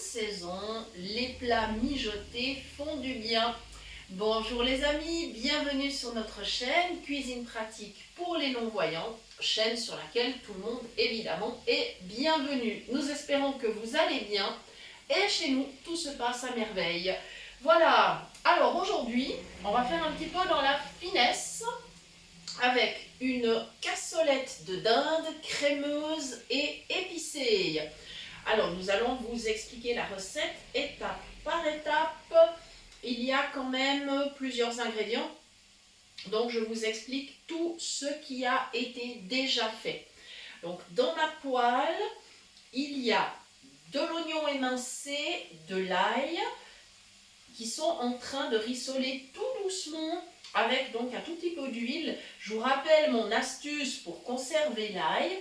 saison, les plats mijotés font du bien. Bonjour les amis, bienvenue sur notre chaîne Cuisine Pratique pour les non-voyants, chaîne sur laquelle tout le monde évidemment est bienvenu. Nous espérons que vous allez bien et chez nous tout se passe à merveille. Voilà, alors aujourd'hui on va faire un petit peu dans la finesse avec une cassolette de dinde crémeuse et épicée. Alors, nous allons vous expliquer la recette étape par étape. Il y a quand même plusieurs ingrédients, donc je vous explique tout ce qui a été déjà fait. Donc, dans ma poêle, il y a de l'oignon émincé, de l'ail, qui sont en train de rissoler tout doucement avec donc un tout petit peu d'huile. Je vous rappelle mon astuce pour conserver l'ail.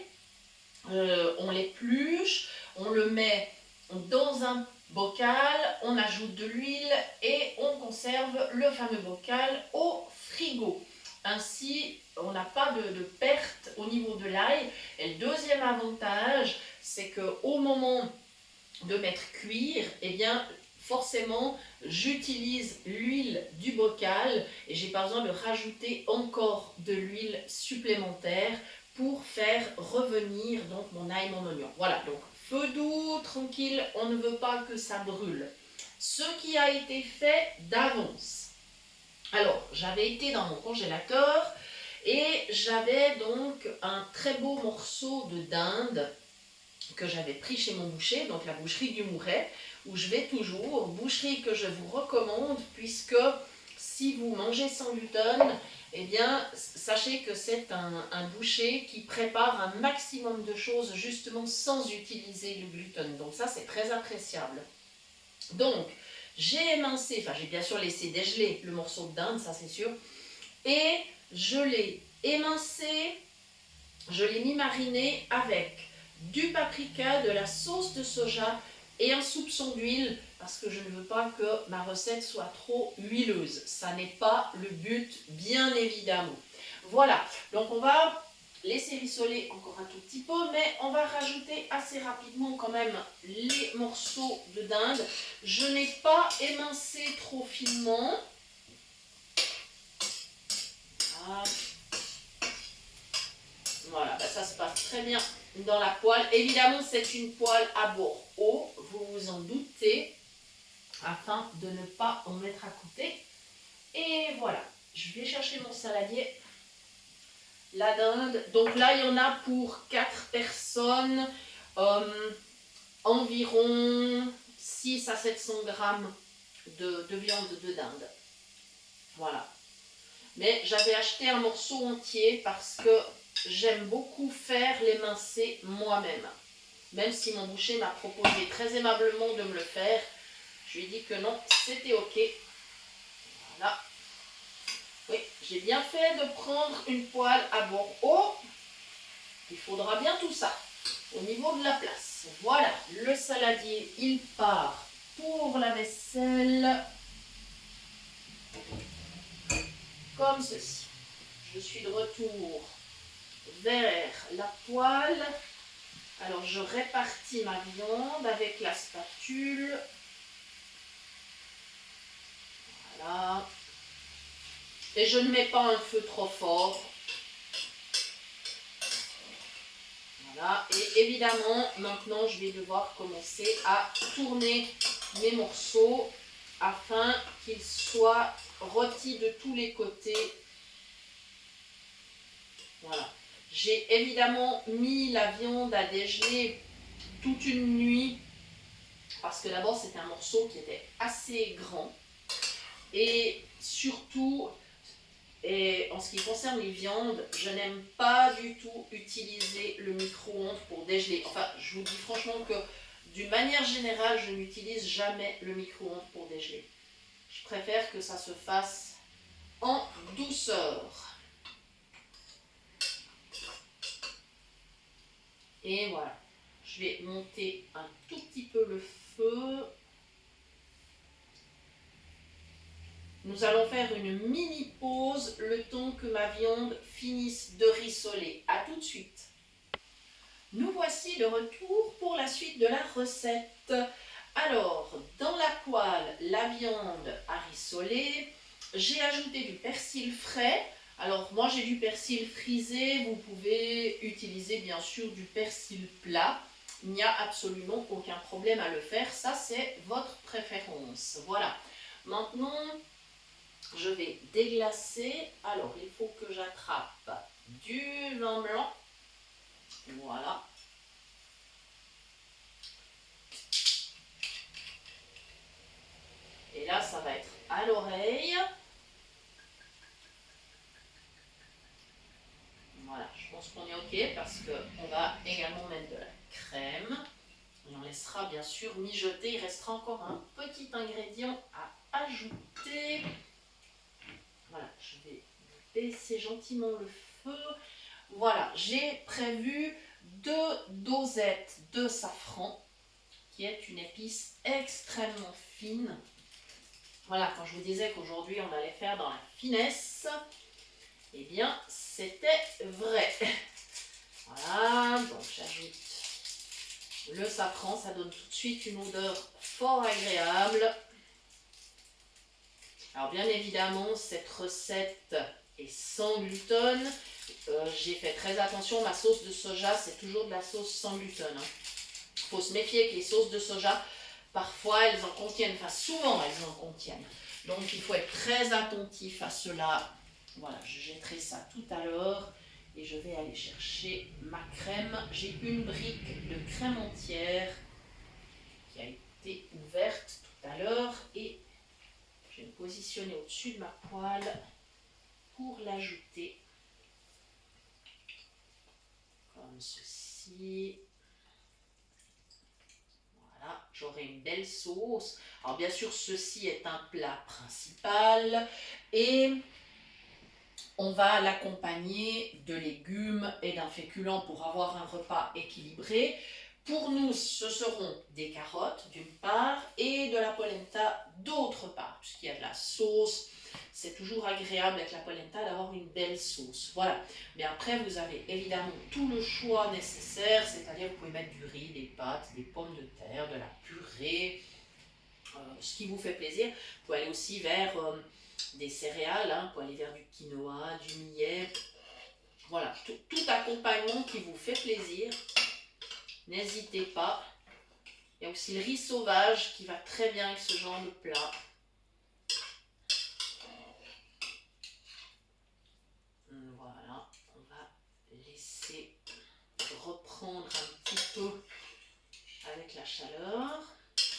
On l'épluche, on le met dans un bocal, on ajoute de l'huile et on conserve le fameux bocal au frigo. Ainsi, on n'a pas de perte au niveau de l'ail. Et le deuxième avantage, c'est qu'au moment de mettre cuire, eh bien, forcément, j'utilise l'huile du bocal et j'ai pas besoin de rajouter encore de l'huile supplémentaire pour faire revenir donc mon ail, mon oignon. Voilà, donc feu doux, tranquille, on ne veut pas que ça brûle. Ce qui a été fait d'avance. Alors, j'avais été dans mon congélateur et j'avais donc un très beau morceau de dinde que j'avais pris chez mon boucher, donc la boucherie du Mouret, où je vais toujours, boucherie que je vous recommande, puisque si vous mangez sans gluten, eh bien, sachez que c'est un boucher qui prépare un maximum de choses justement sans utiliser le gluten. Donc ça, c'est très appréciable. Donc, j'ai émincé, enfin j'ai bien sûr laissé dégeler le morceau de dinde, ça c'est sûr, et je l'ai émincé, je l'ai mis mariner avec du paprika, de la sauce de soja et un soupçon d'huile parce que je ne veux pas que ma recette soit trop huileuse. Ça n'est pas le but, bien évidemment. Voilà, donc on va laisser rissoler encore un tout petit peu, mais on va rajouter assez rapidement quand même les morceaux de dinde. Je n'ai pas émincé trop finement. Voilà, ça se passe très bien dans la poêle. Évidemment, c'est une poêle à bord haut, vous vous en doutez, afin de ne pas en mettre à côté. Et voilà, je vais chercher mon saladier. La dinde, donc là, il y en a pour 4 personnes, environ 6 à 700 grammes de viande de dinde. Voilà. Mais j'avais acheté un morceau entier parce que j'aime beaucoup faire l'émincer moi-même. Même si mon boucher m'a proposé très aimablement de me le faire, je lui ai dit que non, c'était ok. Voilà. Oui, j'ai bien fait de prendre une poêle à bord haut. Il faudra bien tout ça au niveau de la place. Voilà, le saladier, il part pour la vaisselle. Comme ceci. Je suis de retour vers la poêle. Alors je répartis ma viande avec la spatule. Voilà. Et je ne mets pas un feu trop fort. Voilà. Et évidemment, maintenant je vais devoir commencer à tourner mes morceaux afin qu'ils soient rôtis de tous les côtés. Voilà. J'ai évidemment mis la viande à dégeler toute une nuit parce que d'abord c'était un morceau qui était assez grand et surtout, et en ce qui concerne les viandes, je n'aime pas du tout utiliser le micro-ondes pour dégeler. Enfin, je vous dis franchement que d'une manière générale, je n'utilise jamais le micro-ondes pour dégeler. Je préfère que ça se fasse en douceur. Et voilà, je vais monter un tout petit peu le feu. Nous allons faire une mini pause le temps que ma viande finisse de rissoler. A tout de suite. Nous voici de retour pour la suite de la recette. Alors, dans la poêle, la viande a rissolé. J'ai ajouté du persil frais. Alors, moi, j'ai du persil frisé. Vous pouvez utiliser, bien sûr, du persil plat. Il n'y a absolument aucun problème à le faire. Ça, c'est votre préférence. Voilà. Maintenant, je vais déglacer. Alors, il faut que j'attrape du vin blanc. Voilà. Et là, ça va être à l'oreille. Voilà, je pense qu'on est OK parce qu'on va également mettre de la crème. Et on laissera bien sûr mijoter. Il restera encore un petit ingrédient à ajouter. Voilà, je vais baisser gentiment le feu. Voilà, j'ai prévu 2 dosettes de safran, qui est une épice extrêmement fine. Voilà, quand je vous disais qu'aujourd'hui on allait faire dans la finesse, eh bien c'était vrai. Voilà, donc j'ajoute le safran, ça donne tout de suite une odeur fort agréable. Alors bien évidemment, cette recette est sans gluten. J'ai fait très attention, ma sauce de soja, c'est toujours de la sauce sans gluten. Il faut se méfier avec les sauces de soja. Parfois, elles en contiennent, enfin souvent, elles en contiennent. Donc, il faut être très attentif à cela. Voilà, je jetterai ça tout à l'heure et je vais aller chercher ma crème. J'ai une brique de crème entière qui a été ouverte tout à l'heure et je vais me positionner au-dessus de ma poêle pour l'ajouter comme ceci. Voilà, j'aurai une belle sauce. Alors bien sûr, ceci est un plat principal et on va l'accompagner de légumes et d'un féculent pour avoir un repas équilibré. Pour nous, ce seront des carottes d'une part et de la polenta d'autre part, puisqu'il y a de la sauce. C'est toujours agréable avec la polenta d'avoir une belle sauce. Voilà. Mais après, vous avez évidemment tout le choix nécessaire, c'est-à-dire vous pouvez mettre du riz, des pâtes, des pommes de terre, de la purée, ce qui vous fait plaisir. Vous pouvez aller aussi vers des céréales, hein, vous pouvez aller vers du quinoa, du millet. Voilà, tout accompagnement qui vous fait plaisir. N'hésitez pas. Il y a aussi le riz sauvage qui va très bien avec ce genre de plat. Voilà, on va laisser reprendre un petit peu avec la chaleur.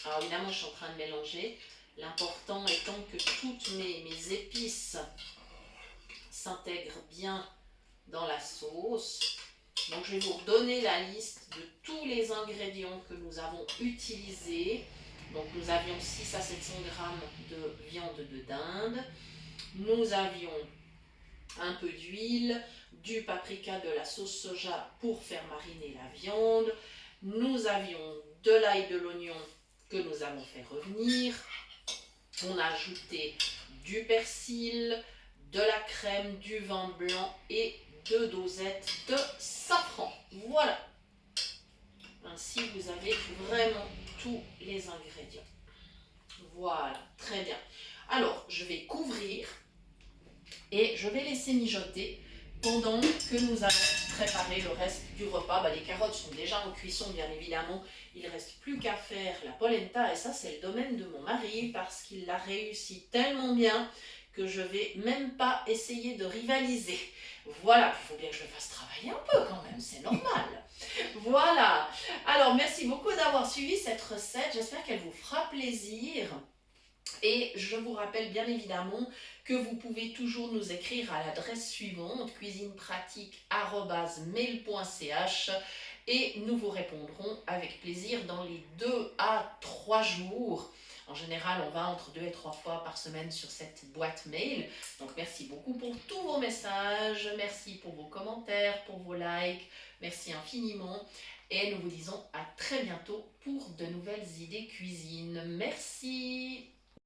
Alors évidemment, je suis en train de mélanger. L'important étant que toutes mes épices s'intègrent bien dans la sauce. Donc je vais vous redonner la liste de tous les ingrédients que nous avons utilisés. Donc nous avions 6 à 700 g de viande de dinde. Nous avions un peu d'huile, du paprika, de la sauce soja pour faire mariner la viande. Nous avions de l'ail et de l'oignon que nous avons fait revenir. On a ajouté du persil, de la crème, du vin blanc et 2 dosettes de safran. Voilà. Ainsi, vous avez vraiment tous les ingrédients. Voilà, très bien. Alors, je vais couvrir et je vais laisser mijoter pendant que nous allons préparer le reste du repas. Les carottes sont déjà en cuisson, bien évidemment. Il ne reste plus qu'à faire la polenta et ça, c'est le domaine de mon mari parce qu'il l'a réussi tellement bien que je ne vais même pas essayer de rivaliser. Voilà, il faut bien que je le fasse travailler un peu quand même, c'est normal. Voilà. Alors, merci beaucoup d'avoir suivi cette recette. J'espère qu'elle vous fera plaisir. Et je vous rappelle bien évidemment que vous pouvez toujours nous écrire à l'adresse suivante, cuisinepratique@mail.ch et nous vous répondrons avec plaisir dans les 2 à 3 jours. En général, on va entre 2 et 3 fois par semaine sur cette boîte mail. Donc merci beaucoup pour tous vos messages, merci pour vos commentaires, pour vos likes, merci infiniment. Et nous vous disons à très bientôt pour de nouvelles idées cuisine. Merci.